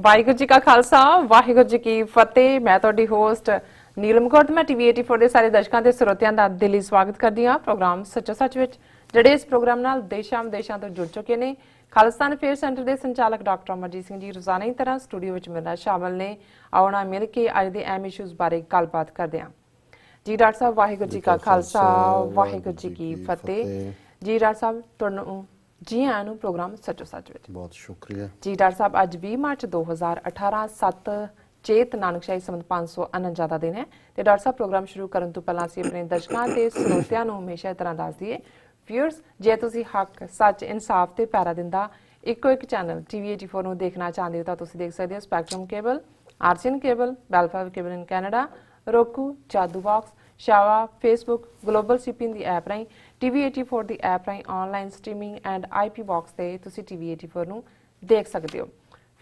ਵਾਹਿਗੁਰੂ ਜੀ ਕਾ ਖਾਲਸਾ ਵਾਹਿਗੁਰੂ ਜੀ ਕੀ ਫਤਿਹ। ਮੈਂ ਤੁਹਾਡੀ ਹੋਸਟ ਨੀਲਮ ਕੌਰ ਤੇ ਮੈਂ ਟੀਵੀ 84 ਦੇ ਸਾਰੇ ਦਰਸ਼ਕਾਂ ਤੇ ਸਰੋਤਿਆਂ ਦਾ ਦਿਲੀ ਸਵਾਗਤ ਕਰਦੀ ਹਾਂ ਪ੍ਰੋਗਰਾਮ ਸੱਚੋ ਸੱਚ ਵਿੱਚ, ਜਿਹੜੇ ਇਸ ਪ੍ਰੋਗਰਾਮ ਨਾਲ ਦੇਸ਼ਾਂ ਵਿਦੇਸ਼ਾਂ ਤੋਂ ਜੁੜ ਚੁੱਕੇ ਨੇ। ਖਾਲਿਸਤਾਨ ਅਫੇਅਰ ਸੈਂਟਰ ਦੇ ਸੰਚਾਲਕ ਡਾਕਟਰ ਅਮਰਜੀਤ ਸਿੰਘ ਜੀ ਰੋਜ਼ਾਨਾ ਦੀ ਤਰ੍ਹਾਂ ਸਟੂਡੀਓ ਵਿੱਚ ਮੇਰੇ ਨਾਲ ਸ਼ਾਮਲ ਨੇ। ਆਉਣਾ ਮਿਲ ਕੇ ਅੱਜ ਦੇ ਅਹਿਮ ਇਸ਼ੂਜ਼ ਬਾਰੇ ਗੱਲਬਾਤ ਕਰਦੇ ਹਾਂ। ਜੀ ਡਾਕਟਰ ਸਾਹਿਬ ਵਾਹਿਗੁਰੂ ਜੀ ਕਾ ਖਾਲਸਾ ਵਾਹਿਗੁਰੂ ਜੀ ਕੀ ਫਤਿਹ। ਜੀ ਡਾਕਟਰ ਸਾਹਿਬ ਤੁਹਾਨੂੰ ਜੀ ਆਇਆਂ ਨੂੰ ਪ੍ਰੋਗਰਾਮ ਸੱਚੋ ਸੱਚ ਵਿੱਚ। ਬਹੁਤ ਸ਼ੁਕਰੀਆ ਜੀ ਡਾਕਟਰ ਸਾਹਿਬ, ਅੱਜ 20 ਮਾਰਚ 2018 7 ਚੇਤ ਨਾਨਕਸ਼ਾਹੀ ਸੰਮਤ 549 ਦਾ ਦਿਨ ਹੈ ਤੇ ਡਾਕਟਰ ਸਾਹਿਬ ਪ੍ਰੋਗਰਾਮ ਸ਼ੁਰੂ ਕਰਨ ਤੋਂ ਪਹਿਲਾਂ ਅਸੀਂ ਆਪਣੇ ਦਰਸ਼ਕਾਂ ਤੇ ਸਰੋਤਿਆਂ ਨੂੰ ਹਮੇਸ਼ਾ ਤਰ੍ਹਾਂ ਦੱਸ ਦਈਏ, ਵਿਊਅਰਸ, ਜੇ ਤੁਸੀਂ ਹੱਕ ਸੱਚ ਇਨਸਾਫ ਤੇ ਪੈਰਾ ਦਿੰਦਾ ਇੱਕੋ ਇੱਕ ਚੈਨਲ ਟੀਵੀ 84 ਨੂੰ ਦੇਖਣਾ ਚਾਹੁੰਦੇ ਹੋ ਤਾਂ ਤੁਸੀਂ ਦੇਖ ਸਕਦੇ ਹੋ ਸਪੈਕਟਰਮ ਕੇਬਲ, ਆਰਸੀਐਨ ਕੇਬਲ, ਬੈਲਫਾਵ cable in Canada, roku, Jadoo box, ਸ਼ਾਵਾ, ਫੇਸਬੁੱਕ, ਗਲੋਬਲ ਸੀਪੀਐਨ ਦੀ ਐਪ ਰਾਹੀਂ, ਟੀਵੀ 84 ਦੀ ਐਪ ਰਾਹੀਂ online streaming and IP box ਤੇ ਤੁਸੀਂ ਟੀਵੀ 84 ਨੂੰ ਦੇਖ ਸਕਦੇ ਹੋ।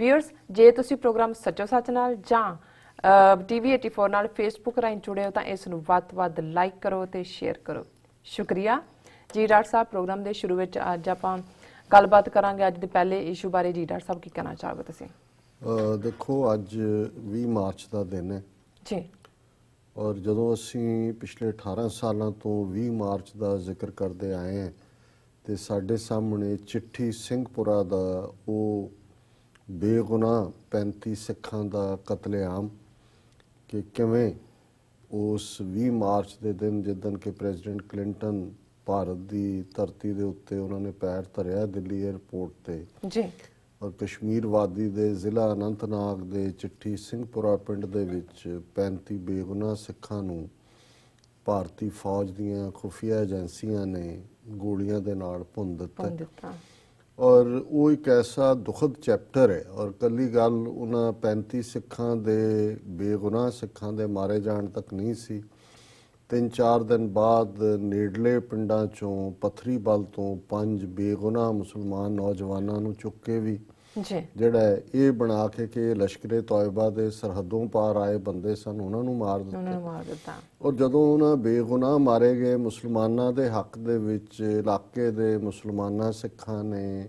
ਵਿਊਅਰਸ, ਜੇ ਤੁਸੀਂ ਪ੍ਰੋਗਰਾਮ ਸੱਚੋ ਸੱਚ ਨਾਲ ਜਾਂ ਟੀਵੀ 84 ਨਾਲ ਫੇਸਬੁੱਕ ਰਾਹੀਂ ਜੁੜੇ ਹੋ ਤਾਂ ਇਸ ਨੂੰ ਵੱਧ ਤੋਂ ਵੱਧ ਲਾਈਕ ਕਰੋ ਤੇ ਸ਼ੇਅਰ ਕਰੋ। ਸ਼ੁਕਰੀਆ ਜੀ। ਡਾਕਟਰ ਸਾਹਿਬ, ਪ੍ਰੋਗਰਾਮ ਦੇ ਸ਼ੁਰੂ ਵਿੱਚ ਅੱਜ ਆਪਾਂ ਗੱਲਬਾਤ ਕਰਾਂਗੇ ਅੱਜ ਦੇ ਪਹਿਲੇ ਇਸ਼ੂ ਬਾਰੇ। ਜੀ ਡਾਕਟਰ ਸਾਹਿਬ, ਕੀ ਕਹਿਣਾ ਚਾਹੋਗੇ ਤੁਸੀਂ? ਦੇਖੋ, ਅੱਜ 20 ਮਾਰਚ ਦਾ ਦਿਨ ਹੈ ਜੀ, ਔਰ ਜਦੋਂ ਅਸੀਂ ਪਿਛਲੇ 18 ਸਾਲਾਂ ਤੋਂ 20 ਮਾਰਚ ਦਾ ਜ਼ਿਕਰ ਕਰਦੇ ਆਏ ਹਾਂ ਤੇ ਸਾਡੇ ਸਾਹਮਣੇ ਚਿੱਠੀ ਸਿੰਘਪੁਰਾ ਦਾ ਉਹ ਬੇਗੁਨਾਹ 35 ਸਿੱਖਾਂ ਦਾ ਕਤਲੇਆਮ, ਕਿ ਕਿਵੇਂ ਉਸ 20 ਮਾਰਚ ਦੇ ਦਿਨ ਜਿੱਦਣ ਕਿ ਪ੍ਰੈਜ਼ੀਡੈਂਟ ਕਲਿੰਟਨ ਭਾਰਤ ਦੀ ਧਰਤੀ ਦੇ ਉੱਤੇ ਉਹਨਾਂ ਨੇ ਪੈਰ ਧਰਿਆ ਦਿੱਲੀ ਏਅਰਪੋਰਟ ਤੇ ਜੀ, ਔਰ ਕਸ਼ਮੀਰ ਵਾਦੀ ਦੇ ਜ਼ਿਲ੍ਹਾ ਅਨੰਤਨਾਗ ਦੇ ਚਿੱਠੀ ਸਿੰਘਪੁਰਾ ਪਿੰਡ ਦੇ ਵਿੱਚ 35 ਬੇਗੁਨਾਹ ਸਿੱਖਾਂ ਨੂੰ ਭਾਰਤੀ ਫੌਜ ਦੀਆਂ ਖੁਫੀਆ ਏਜੰਸੀਆਂ ਨੇ ਗੋਲੀਆਂ ਦੇ ਨਾਲ ਭੁੰਨ ਦਿੱਤਾ। ਔਰ ਉਹ ਇੱਕ ਐਸਾ ਦੁਖਦ ਚੈਪਟਰ ਹੈ। ਔਰ ਕੱਲੀ ਗੱਲ ਉਹਨਾਂ 35 ਸਿੱਖਾਂ ਦੇ ਬੇਗੁਨਾਹ ਸਿੱਖਾਂ ਦੇ ਮਾਰੇ ਜਾਣ ਤੱਕ ਨਹੀਂ ਸੀ। 3-4 ਦਿਨ ਬਾਅਦ ਨੇੜਲੇ ਪਿੰਡਾਂ ਚੋਂ ਪੱਥਰੀਬਲ ਤੋਂ 5 ਬੇਗੁਨਾਹ ਮੁਸਲਮਾਨ ਨੌਜਵਾਨਾਂ ਨੂੰ ਚੁੱਕ ਕੇ ਵੀ ਜਿਹੜਾ ਇਹ ਬਣਾ ਕੇ ਕਿ ਲਸ਼ਕਰੇ ਤੌਇਬਾ ਦੇ ਸਰਹੱਦੋਂ ਪਾਰ ਆਏ ਬੰਦੇ ਸਨ, ਉਹਨਾਂ ਨੂੰ ਮਾਰ ਦਿੱਤਾ। ਔਰ ਜਦੋਂ ਉਹਨਾਂ ਬੇਗੁਨਾਹ ਮਾਰੇ ਗਏ ਮੁਸਲਮਾਨਾਂ ਦੇ ਹੱਕ ਦੇ ਵਿੱਚ ਇਲਾਕੇ ਦੇ ਮੁਸਲਮਾਨਾਂ ਸਿੱਖਾਂ ਨੇ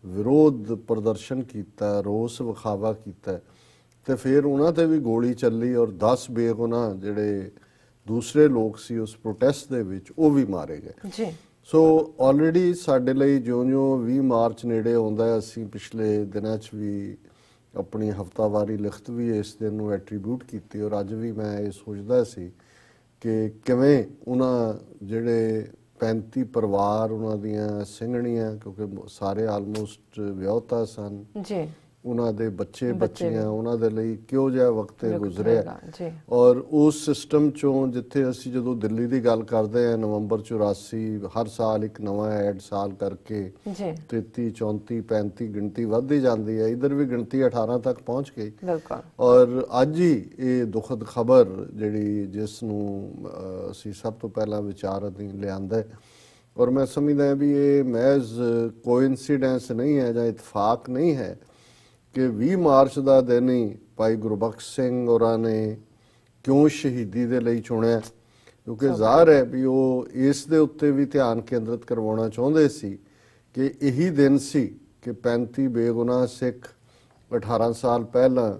ਵਿਰੋਧ ਪ੍ਰਦਰਸ਼ਨ ਕੀਤਾ, ਰੋਸ ਵਿਖਾਵਾ ਕੀਤਾ ਤੇ ਫਿਰ ਉਹਨਾਂ ਤੇ ਵੀ ਗੋਲੀ ਚੱਲੀ ਔਰ 10 ਬੇਗੁਨਾਹ ਜਿਹੜੇ ਦੂਸਰੇ ਲੋਕ ਸੀ ਉਸ ਪ੍ਰੋਟੈਸਟ ਦੇ ਵਿੱਚ ਉਹ ਵੀ ਮਾਰੇ ਗਏ ਜੀ। ਸੋ ਆਲਰੇਡੀ ਸਾਡੇ ਲਈ ਜਿਉਂ-ਜਿਉਂ 20 ਮਾਰਚ ਨੇੜੇ ਆਉਂਦਾ ਹੈ, ਅਸੀਂ ਪਿਛਲੇ ਦਿਨਾਂ 'ਚ ਵੀ ਆਪਣੀ ਹਫ਼ਤਾਵਾਰੀ ਲਿਖਤ ਵੀ ਇਸ ਦਿਨ ਨੂੰ ਐਟਰੀਬਿਊਟ ਕੀਤੀ ਔਰ ਅੱਜ ਵੀ ਮੈਂ ਇਹ ਸੋਚਦਾ ਸੀ ਕਿ ਕਿਵੇਂ ਉਹਨਾਂ ਜਿਹੜੇ 35 ਪਰਿਵਾਰ ਉਹਨਾਂ ਦੀਆਂ ਸਿੰਘਣੀਆਂ, ਕਿਉਂਕਿ ਸਾਰੇ ਆਲਮੋਸਟ ਵਿਆਹੁਤਾ ਸਨ ਜੀ, ਉਹਨਾਂ ਦੇ ਬੱਚੇ ਬੱਚੀਆਂ, ਉਹਨਾਂ ਦੇ ਲਈ ਕਿਹੋ ਜਿਹਾ ਵਕਤ ਗੁਜ਼ਰਿਆ। ਔਰ ਉਸ ਸਿਸਟਮ ਚੋਂ ਜਿੱਥੇ ਅਸੀਂ ਜਦੋਂ ਦਿੱਲੀ ਦੀ ਗੱਲ ਕਰਦੇ ਹਾਂ, ਨਵੰਬਰ 84 ਹਰ ਸਾਲ ਇੱਕ ਨਵਾਂ ਐਡ ਸਾਲ ਕਰਕੇ 33 34 35 ਗਿਣਤੀ ਵੱਧਦੀ ਜਾਂਦੀ ਹੈ, ਇਧਰ ਵੀ ਗਿਣਤੀ 18 ਤੱਕ ਪਹੁੰਚ ਗਈ। ਔਰ ਅੱਜ ਹੀ ਇਹ ਦੁਖਦ ਖਬਰ ਜਿਹੜੀ ਜਿਸ ਨੂੰ ਅਸੀਂ ਸਭ ਤੋਂ ਪਹਿਲਾਂ ਵਿਚਾਰ ਅਧੀਨ ਲਿਆਂਦਾ ਔਰ ਮੈਂ ਸਮਝਦਾ ਵੀ ਇਹ ਮਹਿਜ਼ ਕੋਇਨਸੀਡੈਂਸ ਨਹੀਂ ਹੈ ਜਾਂ ਇਤਫਾਕ ਨਹੀਂ ਹੈ ਕਿ 20 ਮਾਰਚ ਦਾ ਦਿਨ ਹੀ ਭਾਈ ਗੁਰਬਖਸ਼ ਸਿੰਘ ਹੋਰਾਂ ਨੇ ਕਿਉਂ ਸ਼ਹੀਦੀ ਦੇ ਲਈ ਚੁਣਿਆ, ਕਿਉਂਕਿ ਜ਼ਾਹਰ ਹੈ ਵੀ ਉਹ ਇਸ ਦੇ ਉੱਤੇ ਵੀ ਧਿਆਨ ਕੇਂਦਰਿਤ ਕਰਵਾਉਣਾ ਚਾਹੁੰਦੇ ਸੀ ਕਿ ਇਹੀ ਦਿਨ ਸੀ ਕਿ 35 ਬੇਗੁਨਾਹ ਸਿੱਖ 18 ਸਾਲ ਪਹਿਲਾਂ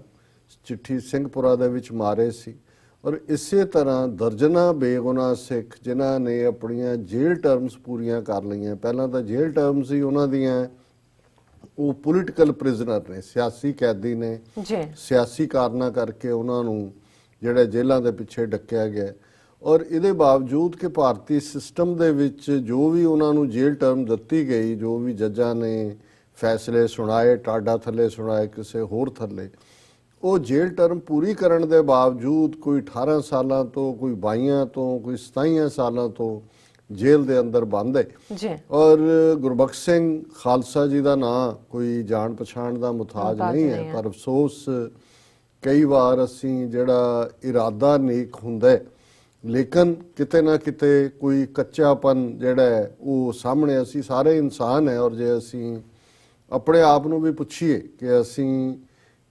ਚਿੱਠੀ ਸਿੰਘਪੁਰਾ ਦੇ ਵਿੱਚ ਮਾਰੇ ਸੀ। ਔਰ ਇਸੇ ਤਰ੍ਹਾਂ ਦਰਜਨਾਂ ਬੇਗੁਨਾਹ ਸਿੱਖ ਜਿਨ੍ਹਾਂ ਨੇ ਆਪਣੀਆਂ ਜੇਲ੍ਹ ਟਰਮਸ ਪੂਰੀਆਂ ਕਰ ਲਈਆਂ। ਪਹਿਲਾਂ ਤਾਂ ਜੇਲ੍ਹ ਟਰਮਸ ਹੀ ਉਹਨਾਂ ਦੀਆਂ ਉਹ ਪੋਲੀਟੀਕਲ ਪ੍ਰਿਜ਼ਨਰ ਨੇ, ਸਿਆਸੀ ਕੈਦੀ ਨੇ, ਸਿਆਸੀ ਕਾਰਨਾਂ ਕਰਕੇ ਉਹਨਾਂ ਨੂੰ ਜਿਹੜੇ ਜੇਲ੍ਹਾਂ ਦੇ ਪਿੱਛੇ ਡੱਕਿਆ ਗਿਆ। ਔਰ ਇਹਦੇ ਬਾਵਜੂਦ ਕਿ ਭਾਰਤੀ ਸਿਸਟਮ ਦੇ ਵਿੱਚ ਜੋ ਵੀ ਉਹਨਾਂ ਨੂੰ ਜੇਲ੍ਹ ਟਰਮ ਦਿੱਤੀ ਗਈ, ਜੋ ਵੀ ਜੱਜਾਂ ਨੇ ਫੈਸਲੇ ਸੁਣਾਏ, ਟਾਡਾ ਥੱਲੇ ਸੁਣਾਏ, ਕਿਸੇ ਹੋਰ ਥੱਲੇ, ਉਹ ਜੇਲ੍ਹ ਟਰਮ ਪੂਰੀ ਕਰਨ ਦੇ ਬਾਵਜੂਦ ਕੋਈ 18 ਸਾਲਾਂ ਤੋਂ, ਕੋਈ 22 ਤੋਂ, ਕੋਈ 27 ਸਾਲਾਂ ਤੋਂ ਜੇਲ੍ਹ ਦੇ ਅੰਦਰ ਬੰਦ ਹੈ। ਔਰ ਗੁਰਬਖਸ਼ ਸਿੰਘ ਖਾਲਸਾ ਜੀ ਦਾ ਨਾਂ ਕੋਈ ਜਾਣ ਪਛਾਣ ਦਾ ਮੁਤਾਜ ਨਹੀਂ ਹੈ, ਪਰ ਅਫਸੋਸ ਕਈ ਵਾਰ ਅਸੀਂ ਜਿਹੜਾ ਇਰਾਦਾ ਨੇਕ ਹੁੰਦਾ ਲੇਕਿਨ ਕਿਤੇ ਨਾ ਕਿਤੇ ਕੋਈ ਕੱਚਾਪਨ ਜਿਹੜਾ ਹੈ ਉਹ ਸਾਹਮਣੇ, ਅਸੀਂ ਸਾਰੇ ਇਨਸਾਨ ਹੈ ਔਰ ਜੇ ਅਸੀਂ ਆਪਣੇ ਆਪ ਨੂੰ ਵੀ ਪੁੱਛੀਏ ਕਿ ਅਸੀਂ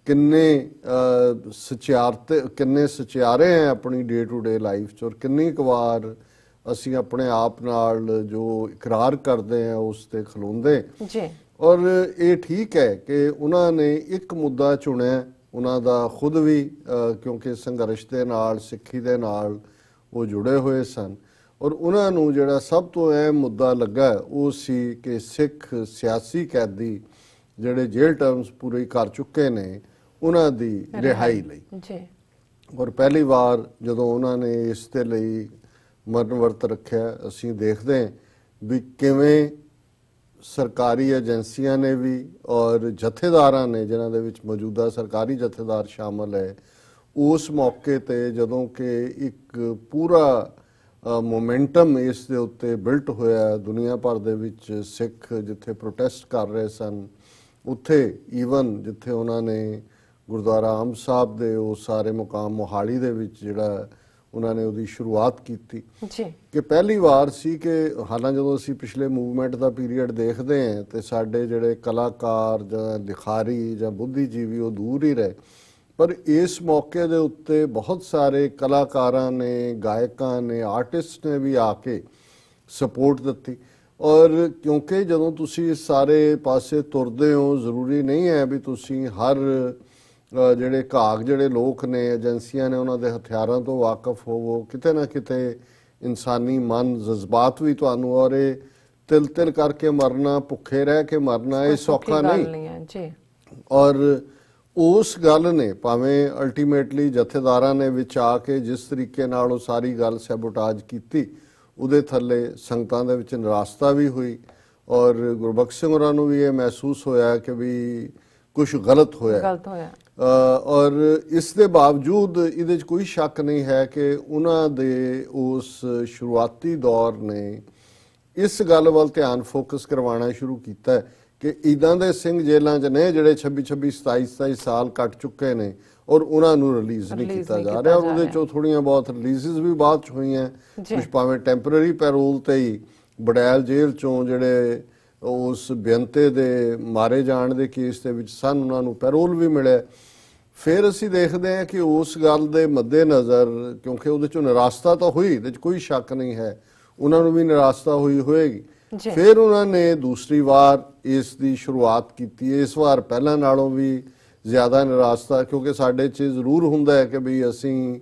ਕਿੰਨੇ ਸਚਿਆਰੇ ਹੈ ਆਪਣੀ ਡੇ ਟੂ ਡੇ ਲਾਈਫ 'ਚ ਔਰ ਕਿੰਨੀ ਕੁ ਵਾਰ ਅਸੀਂ ਆਪਣੇ ਆਪ ਨਾਲ ਜੋ ਇਕਰਾਰ ਕਰਦੇ ਹਾਂ ਉਸ ਤੇ ਖਲੋਂਦੇ ਔਰ ਇਹ ਠੀਕ ਹੈ ਕਿ ਉਹਨਾਂ ਨੇ ਇੱਕ ਮੁੱਦਾ ਚੁਣਿਆ, ਉਹਨਾਂ ਦਾ ਖੁਦ ਵੀ ਕਿਉਂਕਿ ਸੰਘਰਸ਼ ਦੇ ਨਾਲ, ਸਿੱਖੀ ਦੇ ਨਾਲ ਉਹ ਜੁੜੇ ਹੋਏ ਸਨ, ਔਰ ਉਹਨਾਂ ਨੂੰ ਜਿਹੜਾ ਸਭ ਤੋਂ ਅਹਿਮ ਮੁੱਦਾ ਲੱਗਾ ਉਹ ਸੀ ਕਿ ਸਿੱਖ ਸਿਆਸੀ ਕੈਦੀ ਜਿਹੜੇ ਜੇਲ੍ਹ ਟਰਮਸ ਪੂਰੇ ਕਰ ਚੁੱਕੇ ਨੇ ਉਹਨਾਂ ਦੀ ਰਿਹਾਈ ਲਈ ਜੀ। ਔਰ ਪਹਿਲੀ ਵਾਰ ਜਦੋਂ ਉਹਨਾਂ ਨੇ ਇਸ ਦੇ ਲਈ ਮਰਨ ਵਰਤ ਰੱਖਿਆ, ਅਸੀਂ ਦੇਖਦੇ ਹਾਂ ਵੀ ਕਿਵੇਂ ਸਰਕਾਰੀ ਏਜੰਸੀਆਂ ਨੇ ਵੀ ਔਰ ਜਥੇਦਾਰਾਂ ਨੇ, ਜਿਨ੍ਹਾਂ ਦੇ ਵਿੱਚ ਮੌਜੂਦਾ ਸਰਕਾਰੀ ਜਥੇਦਾਰ ਸ਼ਾਮਲ ਹੈ, ਉਸ ਮੌਕੇ ਤੇ ਜਦੋਂ ਕਿ ਇੱਕ ਪੂਰਾ ਮੋਮੈਂਟਮ ਇਸ ਦੇ ਉੱਤੇ ਬਿਲਟ ਹੋਇਆ, ਦੁਨੀਆ ਭਰ ਦੇ ਵਿੱਚ ਸਿੱਖ ਜਿੱਥੇ ਪ੍ਰੋਟੈਸਟ ਕਰ ਰਹੇ ਸਨ, ਉੱਥੇ ਈਵਨ ਜਿੱਥੇ ਉਹਨਾਂ ਨੇ ਗੁਰਦੁਆਰਾ ਅੰਬ ਸਾਹਿਬ ਦੇ ਉਹ ਸਾਰੇ ਮੁਕਾਮ ਮੋਹਾਲੀ ਦੇ ਵਿੱਚ ਜਿਹੜਾ ਉਹਨਾਂ ਨੇ ਉਹਦੀ ਸ਼ੁਰੂਆਤ ਕੀਤੀ ਜੀ, ਕਿ ਪਹਿਲੀ ਵਾਰ ਸੀ ਕਿ ਹਾਲਾਂ ਜਦੋਂ ਅਸੀਂ ਪਿਛਲੇ ਮੂਵਮੈਂਟ ਦਾ ਪੀਰੀਅਡ ਦੇਖਦੇ ਹਾਂ ਤੇ ਸਾਡੇ ਜਿਹੜੇ ਕਲਾਕਾਰ ਜਾਂ ਲਿਖਾਰੀ ਜਾਂ ਬੁੱਧੀਜੀਵੀ ਉਹ ਦੂਰ ਹੀ ਰਹੇ, ਪਰ ਇਸ ਮੌਕੇ ਦੇ ਉੱਤੇ ਬਹੁਤ ਸਾਰੇ ਕਲਾਕਾਰਾਂ ਨੇ, ਗਾਇਕਾਂ ਨੇ, ਆਰਟਿਸਟ ਨੇ ਵੀ ਆ ਕੇ ਸਪੋਰਟ ਦਿੱਤੀ। ਔਰ ਕਿਉਂਕਿ ਜਦੋਂ ਤੁਸੀਂ ਸਾਰੇ ਪਾਸੇ ਤੁਰਦੇ ਹੋ, ਜ਼ਰੂਰੀ ਨਹੀਂ ਹੈ ਵੀ ਤੁਸੀਂ ਹਰ ਜਿਹੜੇ ਘਾਕ ਜਿਹੜੇ ਲੋਕ ਨੇ, ਏਜੰਸੀਆਂ ਨੇ, ਉਹਨਾਂ ਦੇ ਹਥਿਆਰਾਂ ਤੋਂ ਵਾਕਿਫ ਹੋਵੋ। ਕਿਤੇ ਨਾ ਕਿਤੇ ਇਨਸਾਨੀ ਮਨ, ਜਜ਼ਬਾਤ ਵੀ ਤੁਹਾਨੂੰ, ਔਰ ਇਹ ਤਿਲ ਤਿਲ ਕਰਕੇ ਮਰਨਾ, ਭੁੱਖੇ ਰਹਿ ਕੇ ਮਰਨਾ, ਇਹ ਸੌਖਾ ਨਹੀਂ। ਔਰ ਉਸ ਗੱਲ ਨੇ ਭਾਵੇਂ ਅਲਟੀਮੇਟਲੀ ਜਥੇਦਾਰਾਂ ਨੇ ਵਿੱਚ ਆ ਕੇ ਜਿਸ ਤਰੀਕੇ ਨਾਲ ਉਹ ਸਾਰੀ ਗੱਲ ਸੈਬੋਟਾਜ ਕੀਤੀ, ਉਹਦੇ ਥੱਲੇ ਸੰਗਤਾਂ ਦੇ ਵਿੱਚ ਨਿਰਾਸ਼ਤਾ ਵੀ ਹੋਈ ਔਰ ਗੁਰਬਖਸ਼ ਸਿੰਘ ਹੋਰਾਂ ਨੂੰ ਵੀ ਇਹ ਮਹਿਸੂਸ ਹੋਇਆ ਕਿ ਵੀ ਕੁਝ ਗਲਤ ਹੋਇਆ। ਔਰ ਇਸ ਦੇ ਬਾਵਜੂਦ ਇਹਦੇ 'ਚ ਕੋਈ ਸ਼ੱਕ ਨਹੀਂ ਹੈ ਕਿ ਉਹਨਾਂ ਦੇ ਉਸ ਸ਼ੁਰੂਆਤੀ ਦੌਰ ਨੇ ਇਸ ਗੱਲ ਵੱਲ ਧਿਆਨ ਫੋਕਸ ਕਰਵਾਉਣਾ ਸ਼ੁਰੂ ਕੀਤਾ ਕਿ ਇੱਦਾਂ ਦੇ ਸਿੰਘ ਜੇਲ੍ਹਾਂ 'ਚ ਨੇ ਜਿਹੜੇ 26 27 ਸਾਲ ਕੱਟ ਚੁੱਕੇ ਨੇ ਔਰ ਉਹਨਾਂ ਨੂੰ ਰਿਲੀਜ਼ ਨਹੀਂ ਕੀਤਾ ਜਾ ਰਿਹਾ। ਔਰ ਉਹਦੇ 'ਚੋਂ ਥੋੜ੍ਹੀਆਂ ਬਹੁਤ ਰਿਲੀਜ਼ਸ ਵੀ ਬਾਅਦ 'ਚ ਹੋਈਆਂ, ਕੁਝ ਭਾਵੇਂ ਟੈਂਪਰੇਰੀ ਪੈਰੋਲ ਤੇ ਹੀ। ਬੜੈਲ ਜੇਲ੍ਹ 'ਚੋਂ ਜਿਹੜੇ ਉਸ ਬੇਅੰਤੇ ਦੇ ਮਾਰੇ ਜਾਣ ਦੇ ਕੇਸ ਦੇ ਵਿੱਚ ਸਨ, ਉਹਨਾਂ ਨੂੰ ਪੈਰੋਲ ਵੀ ਮਿਲਿਆ। ਫਿਰ ਅਸੀਂ ਦੇਖਦੇ ਹਾਂ ਕਿ ਉਸ ਗੱਲ ਦੇ ਮੱਦੇ-ਨਜ਼ਰ, ਕਿਉਂਕਿ ਉਹਦੇ 'ਚੋਂ ਨਿਰਾਸ਼ਤਾ ਤਾਂ ਹੋਈ, ਇਹਦੇ 'ਚ ਕੋਈ ਸ਼ੱਕ ਨਹੀਂ ਹੈ, ਉਹਨਾਂ ਨੂੰ ਵੀ ਨਿਰਾਸ਼ਤਾ ਹੋਈ ਹੋਏਗੀ। ਫਿਰ ਉਹਨਾਂ ਨੇ ਦੂਸਰੀ ਵਾਰ ਇਸ ਦੀ ਸ਼ੁਰੂਆਤ ਕੀਤੀ। ਇਸ ਵਾਰ ਪਹਿਲਾਂ ਨਾਲੋਂ ਵੀ ਜ਼ਿਆਦਾ ਨਿਰਾਸ਼ਤਾ, ਕਿਉਂਕਿ ਸਾਡੇ 'ਚ ਜ਼ਰੂਰ ਹੁੰਦਾ ਹੈ ਕਿ ਵੀ ਅਸੀਂ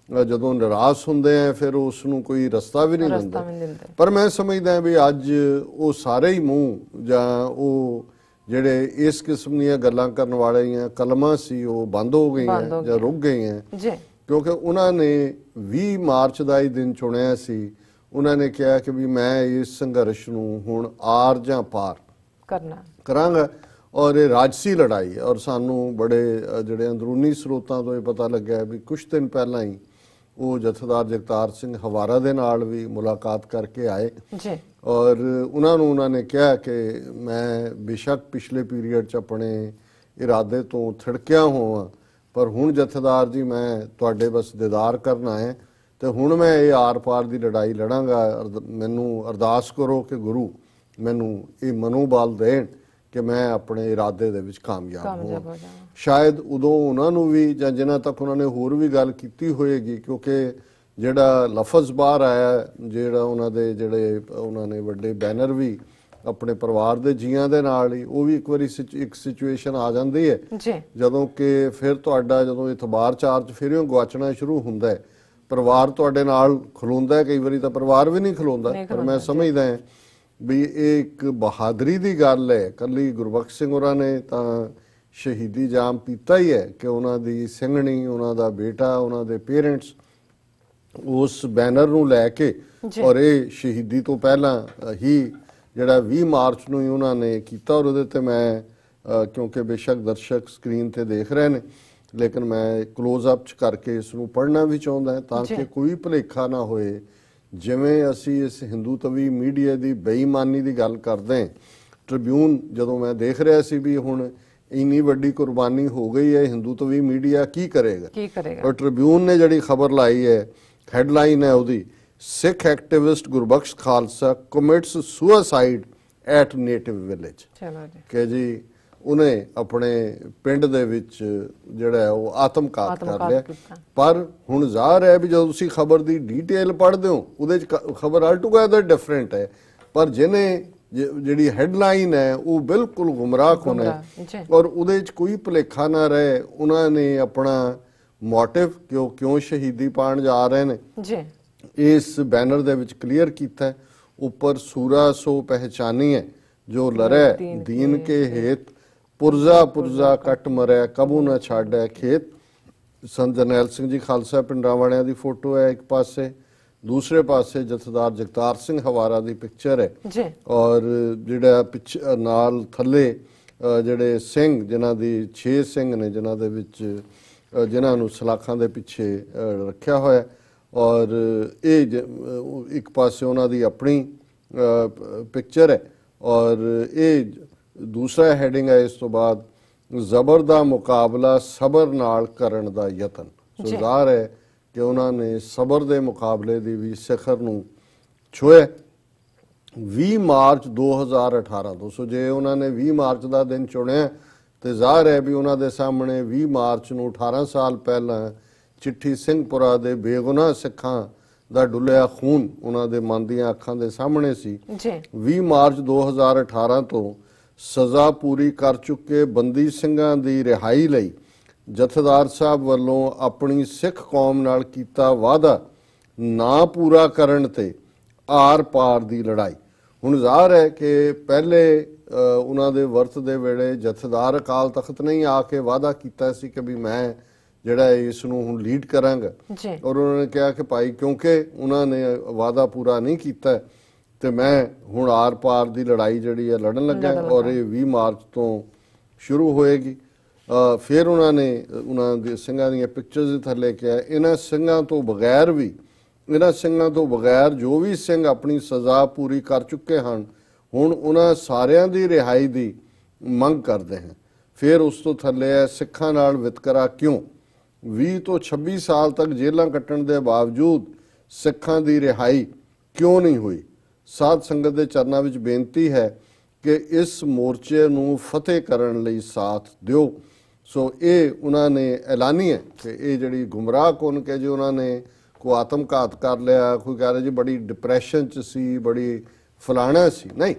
ਜਦੋਂ ਨਿਰਾਸ਼ ਹੁੰਦੇ ਆ ਫਿਰ ਉਸ ਨੂੰ ਕੋਈ ਰਸਤਾ ਵੀ ਨਹੀਂ ਦਿੰਦੇ। ਪਰ ਮੈਂ ਸਮਝਦਾ ਵੀ ਅੱਜ ਉਹ ਸਾਰੇ ਹੀ ਮੂੰਹ ਜਾਂ ਉਹ ਜਿਹੜੇ ਇਸ ਕਿਸਮ ਦੀਆਂ ਗੱਲਾਂ ਕਰਨ ਵਾਲੀਆਂ ਕਲਮਾਂ ਸੀ ਉਹ ਬੰਦ ਹੋ ਗਈਆਂ ਜਾਂ ਰੁਕ ਗਈਆਂ, ਕਿਉਂਕਿ ਉਹਨਾਂ ਨੇ 20 ਮਾਰਚ ਦਾ ਹੀ ਦਿਨ ਚੁਣਿਆ ਸੀ। ਉਹਨਾਂ ਨੇ ਕਿਹਾ ਕਿ ਵੀ ਮੈਂ ਇਸ ਸੰਘਰਸ਼ ਨੂੰ ਹੁਣ ਆਰ ਜਾਂ ਪਾਰ ਕਰਾਂਗਾ ਔਰ ਇਹ ਰਾਜਸੀ ਲੜਾਈ ਹੈ। ਔਰ ਸਾਨੂੰ ਬੜੇ ਜਿਹੜੇ ਅੰਦਰੂਨੀ ਸਰੋਤਾਂ ਤੋਂ ਇਹ ਪਤਾ ਲੱਗਿਆ ਵੀ ਕੁਝ ਦਿਨ ਪਹਿਲਾਂ ਹੀ ਉਹ ਜਥੇਦਾਰ ਜਗਤਾਰ ਸਿੰਘ ਹਵਾਰਾ ਦੇ ਨਾਲ ਵੀ ਮੁਲਾਕਾਤ ਕਰਕੇ ਆਏ ਔਰ ਉਹਨਾਂ ਨੇ ਕਿਹਾ ਕਿ ਮੈਂ ਬੇਸ਼ੱਕ ਪਿਛਲੇ ਪੀਰੀਅਡ 'ਚ ਆਪਣੇ ਇਰਾਦੇ ਤੋਂ ਥੜਕਿਆ ਹੋਵਾਂ, ਪਰ ਹੁਣ ਜਥੇਦਾਰ ਜੀ ਮੈਂ ਤੁਹਾਡੇ ਬਸ ਦੀਦਾਰ ਕਰਨ ਆਇਆ ਤੇ ਹੁਣ ਮੈਂ ਇਹ ਆਰ ਪਾਰ ਦੀ ਲੜਾਈ ਲੜਾਂਗਾ। ਮੈਨੂੰ ਅਰਦਾਸ ਕਰੋ ਕਿ ਗੁਰੂ ਮੈਨੂੰ ਇਹ ਮਨੋਬਲ ਦੇਣ ਕਿ ਮੈਂ ਆਪਣੇ ਇਰਾਦੇ ਦੇ ਵਿੱਚ ਕਾਮਯਾਬ ਹੋਵਾਂ। ਸ਼ਾਇਦ ਉਦੋਂ ਉਹਨਾਂ ਨੂੰ ਵੀ ਜਾਂ ਜਿਨ੍ਹਾਂ ਤੱਕ ਉਹਨਾਂ ਨੇ ਹੋਰ ਵੀ ਗੱਲ ਕੀਤੀ ਹੋਏਗੀ, ਕਿਉਂਕਿ ਜਿਹੜਾ ਲਫ਼ਜ਼ ਬਾਹਰ ਆਇਆ, ਜਿਹੜਾ ਉਹਨਾਂ ਨੇ ਵੱਡੇ ਬੈਨਰ ਵੀ ਆਪਣੇ ਪਰਿਵਾਰ ਦੇ ਜੀਆਂ ਦੇ ਨਾਲ ਹੀ, ਉਹ ਵੀ ਇੱਕ ਵਾਰੀ ਇੱਕ ਸਿਚੁਏਸ਼ਨ ਆ ਜਾਂਦੀ ਹੈ ਜਦੋਂ ਕਿ ਫਿਰ ਤੁਹਾਡਾ ਜਦੋਂ ਇਤਬਾਰ ਚਾਰਜ ਫਿਰ ਗਵਾਚਣਾ ਸ਼ੁਰੂ ਹੁੰਦਾ ਹੈ। ਪਰਿਵਾਰ ਤੁਹਾਡੇ ਨਾਲ ਖਲੋਂਦਾ, ਕਈ ਵਾਰੀ ਤਾਂ ਪਰਿਵਾਰ ਵੀ ਨਹੀਂ ਖਲੋਂਦਾ। ਪਰ ਮੈਂ ਸਮਝਦਾ ਹਾਂ ਵੀ ਇਹ ਇੱਕ ਬਹਾਦਰੀ ਦੀ ਗੱਲ ਹੈ। ਕੱਲੀ ਗੁਰਬਖਸ਼ ਸਿੰਘ ਹੋਰਾਂ ਨੇ ਤਾਂ ਸ਼ਹੀਦੀ ਜਾਮ ਪੀਤਾ ਹੀ ਹੈ ਕਿ ਉਹਨਾਂ ਦੀ ਸਿੰਘਣੀ, ਉਹਨਾਂ ਦਾ ਬੇਟਾ, ਉਹਨਾਂ ਦੇ ਪੇਰੈਂਟਸ ਉਸ ਬੈਨਰ ਨੂੰ ਲੈ ਕੇ, ਔਰ ਇਹ ਸ਼ਹੀਦੀ ਤੋਂ ਪਹਿਲਾਂ ਹੀ ਜਿਹੜਾ 20 ਮਾਰਚ ਨੂੰ ਹੀ ਉਹਨਾਂ ਨੇ ਕੀਤਾ। ਔਰ ਉਹਦੇ ਤੇ ਮੈਂ ਕਿਉਂਕਿ ਬੇਸ਼ੱਕ ਦਰਸ਼ਕ ਸਕਰੀਨ ਤੇ ਦੇਖ ਰਹੇ ਨੇ, ਲੇਕਿਨ ਮੈਂ ਕਲੋਜ਼ ਅਪ 'ਚ ਕਰਕੇ ਇਸ ਨੂੰ ਪੜ੍ਹਨਾ ਵੀ ਚਾਹੁੰਦਾ ਤਾਂ ਕਿ ਕੋਈ ਭੁਲੇਖਾ ਨਾ ਹੋਏ। ਜਿਵੇਂ ਅਸੀਂ ਇਸ ਹਿੰਦੂ ਤਵੀ ਮੀਡੀਆ ਦੀ ਬੇਈਮਾਨੀ ਦੀ ਗੱਲ ਕਰਦੇ ਹਾਂ, ਟ੍ਰਿਬਿਊਨ ਜਦੋਂ ਮੈਂ ਦੇਖ ਰਿਹਾ ਸੀ ਵੀ ਹੁਣ ਇੰਨੀ ਵੱਡੀ ਕੁਰਬਾਨੀ ਹੋ ਗਈ ਹੈ, ਹਿੰਦੂ ਤਵੀ ਮੀਡੀਆ ਕੀ ਕਰੇਗਾ। ਔਰ ਟ੍ਰਿਬਿਊਨ ਨੇ ਜਿਹੜੀ ਖਬਰ ਲਾਈ ਹੈ, ਹੈਡਲਾਈਨ ਹੈ ਉਹਦੀ, Sikh activist Gurbaksh Khalsa commits suicide at native village. ਕਿ ਜੀ ਉਹਨੇ ਆਪਣੇ ਪਿੰਡ ਦੇ ਵਿੱਚ ਜਿਹੜਾ ਉਹ ਆਤਮਘਾਤ ਕਰ ਲਿਆ। ਪਰ ਹੁਣ ਜ਼ਾਹਰ ਹੈ ਵੀ ਜਦੋਂ ਤੁਸੀਂ ਖਬਰ ਦੀ ਡੀਟੇਲ ਪੜ੍ਹਦੇ ਹੋ ਉਹਦੇ 'ਚ ਖਬਰ ਆਲਟੂਗੈਦਰ ਡਿਫਰੈਂਟ ਹੈ। ਪਰ ਜਿਹਨੇ ਜਿਹੜੀ ਹੈਡਲਾਈਨ ਹੈ ਉਹ ਬਿਲਕੁਲ ਗੁੰਮਰਾਹਕੁਨ ਹੈ ਜੀ ਔਰ ਉਹਦੇ 'ਚ ਕੋਈ ਭੁਲੇਖਾ ਨਾ ਰਹੇ। ਉਹਨਾਂ ਨੇ ਆਪਣਾ ਮੋਟਿਵ ਕਿਉਂ ਸ਼ਹੀਦੀ ਪਾਉਣ ਜਾ ਰਹੇ ਨੇ ਜੀ ਇਸ ਬੈਨਰ ਦੇ ਵਿੱਚ ਕਲੀਅਰ ਕੀਤਾ। ਉੱਪਰ ਸੂਰਾ ਸੋ ਪਹਿਚਾਨੀਏ ਜੋ ਲੜੈ ਦੀਨ ਕੇ ਹੇਤ, ਪੁਰਜ਼ਾ ਪੁਰਜ਼ਾ ਕੱਟ ਮਰਿਆ ਕਬੂ ਨਾ ਛਾੜੈ ਖੇਤ। ਸੰਤ ਜਰਨੈਲ ਸਿੰਘ ਜੀ ਖਾਲਸਾ ਪਿੰਡਾਂ ਵਾਲਿਆਂ ਦੀ ਫੋਟੋ ਹੈ ਇੱਕ ਪਾਸੇ, ਦੂਸਰੇ ਪਾਸੇ ਜਥੇਦਾਰ ਜਗਤਾਰ ਸਿੰਘ ਹਵਾਰਾ ਦੀ ਪਿਕਚਰ ਹੈ ਜੀ ਔਰ ਜਿਹੜਾ ਨਾਲ ਥੱਲੇ ਜਿਹੜੇ ਸਿੰਘ ਜਿਨ੍ਹਾਂ ਦੀ 6 ਸਿੰਘ ਨੇ ਜਿਨ੍ਹਾਂ ਦੇ ਵਿੱਚ ਜਿਨ੍ਹਾਂ ਨੂੰ ਸਲਾਖਾਂ ਦੇ ਪਿੱਛੇ ਰੱਖਿਆ ਹੋਇਆ ਔਰ ਇਹ ਇੱਕ ਪਾਸੇ ਉਹਨਾਂ ਦੀ ਆਪਣੀ ਪਿਕਚਰ ਹੈ ਔਰ ਇਹ ਦੂਸਰਾ ਹੈਡਿੰਗ ਹੈ। ਇਸ ਤੋਂ ਬਾਅਦ ਜ਼ਬਰ ਦਾ ਮੁਕਾਬਲਾ ਸਬਰ ਨਾਲ ਕਰਨ ਦਾ ਯਤਨ। ਸੋ ਜ਼ਾਹਰ ਹੈ ਕਿ ਉਹਨਾਂ ਨੇ ਸਬਰ ਦੇ ਮੁਕਾਬਲੇ ਦੀ ਵੀ ਸਿਖਰ ਨੂੰ ਛੂਹਿਆ 20 ਮਾਰਚ 2018 ਤੋਂ। ਸੋ ਜੇ ਉਹਨਾਂ ਨੇ 20 ਮਾਰਚ ਦਾ ਦਿਨ ਚੁਣਿਆ ਤੇ ਜ਼ਾਹਰ ਹੈ ਵੀ ਉਹਨਾਂ ਦੇ ਸਾਹਮਣੇ 20 ਮਾਰਚ ਨੂੰ 18 ਸਾਲ ਪਹਿਲਾਂ ਚਿੱਠੀ ਸਿੰਘਪੁਰਾ ਦੇ ਬੇਗੁਨਾਹ ਸਿੱਖਾਂ ਦਾ ਡੁੱਲਿਆ ਖੂਨ ਉਹਨਾਂ ਦੇ ਮਨ ਦੀਆਂ ਅੱਖਾਂ ਦੇ ਸਾਹਮਣੇ ਸੀ। 20 ਮਾਰਚ 2018 ਤੋਂ ਸਜ਼ਾ ਪੂਰੀ ਕਰ ਚੁੱਕੇ ਬੰਦੀ ਸਿੰਘਾਂ ਦੀ ਰਿਹਾਈ ਲਈ ਜਥੇਦਾਰ ਸਾਹਿਬ ਵੱਲੋਂ ਆਪਣੀ ਸਿੱਖ ਕੌਮ ਨਾਲ ਕੀਤਾ ਵਾਅਦਾ ਨਾ ਪੂਰਾ ਕਰਨ ਤੇ ਆਰ ਪਾਰ ਦੀ ਲੜਾਈ। ਹੁਣ ਜ਼ਾਹਰ ਹੈ ਕਿ ਪਹਿਲੇ ਉਹਨਾਂ ਦੇ ਵਰਤ ਦੇ ਵੇਲੇ ਜਥੇਦਾਰ ਅਕਾਲ ਤਖਤ ਨੇ ਆ ਕੇ ਵਾਅਦਾ ਕੀਤਾ ਸੀ ਕਿ ਵੀ ਮੈਂ ਜਿਹੜਾ ਇਸ ਨੂੰ ਹੁਣ ਲੀਡ ਕਰਾਂਗਾ ਔਰ ਉਹਨਾਂ ਨੇ ਕਿਹਾ ਕਿ ਭਾਈ ਕਿਉਂਕਿ ਉਹਨਾਂ ਨੇ ਵਾਅਦਾ ਪੂਰਾ ਨਹੀਂ ਕੀਤਾ ਤੇ ਮੈਂ ਹੁਣ ਆਰ ਪਾਰ ਦੀ ਲੜਾਈ ਜਿਹੜੀ ਹੈ ਲੜਨ ਲੱਗਾ ਔਰ ਇਹ 20 ਮਾਰਚ ਤੋਂ ਸ਼ੁਰੂ ਹੋਏਗੀ। ਫਿਰ ਉਹਨਾਂ ਨੇ ਉਹਨਾਂ ਦੇ ਸਿੰਘਾਂ ਦੀਆਂ ਪਿਕਚਰਸ ਦੇ ਥੱਲੇ ਕਿਹਾ ਇਹਨਾਂ ਸਿੰਘਾਂ ਤੋਂ ਬਗੈਰ ਜੋ ਵੀ ਸਿੰਘ ਆਪਣੀ ਸਜ਼ਾ ਪੂਰੀ ਕਰ ਚੁੱਕੇ ਹਨ ਹੁਣ ਉਹਨਾਂ ਸਾਰਿਆਂ ਦੀ ਰਿਹਾਈ ਦੀ ਮੰਗ ਕਰਦੇ ਹਨ। ਫਿਰ ਉਸ ਤੋਂ ਥੱਲੇ ਹੈ ਸਿੱਖਾਂ ਨਾਲ ਵਿਤਕਰਾ ਕਿਉਂ, 20 ਤੋਂ 26 ਸਾਲ ਤੱਕ ਜੇਲ੍ਹਾਂ ਕੱਟਣ ਦੇ ਬਾਵਜੂਦ ਸਿੱਖਾਂ ਦੀ ਰਿਹਾਈ ਕਿਉਂ ਨਹੀਂ ਹੋਈ। ਸਾਧ ਸੰਗਤ ਦੇ ਚਰਨਾਂ ਵਿੱਚ ਬੇਨਤੀ ਹੈ ਕਿ ਇਸ ਮੋਰਚੇ ਨੂੰ ਫਤਿਹ ਕਰਨ ਲਈ ਸਾਥ ਦਿਓ। ਸੋ ਇਹ ਉਹਨਾਂ ਨੇ ਐਲਾਨੀ ਹੈ ਕਿ ਇਹ ਜਿਹੜੀ ਗੁੰਮਰਾਹ ਕੁਨ ਕੇ ਜੀ ਉਹਨਾਂ ਨੇ ਕੋਈ ਆਤਮ ਘਾਤ ਕਰ ਲਿਆ, ਕੋਈ ਕਹਿ ਰਿਹਾ ਜੀ ਬੜੀ ਡਿਪਰੈਸ਼ਨ 'ਚ ਸੀ, ਬੜੀ ਫਲਾਣਾ ਸੀ, ਨਹੀਂ।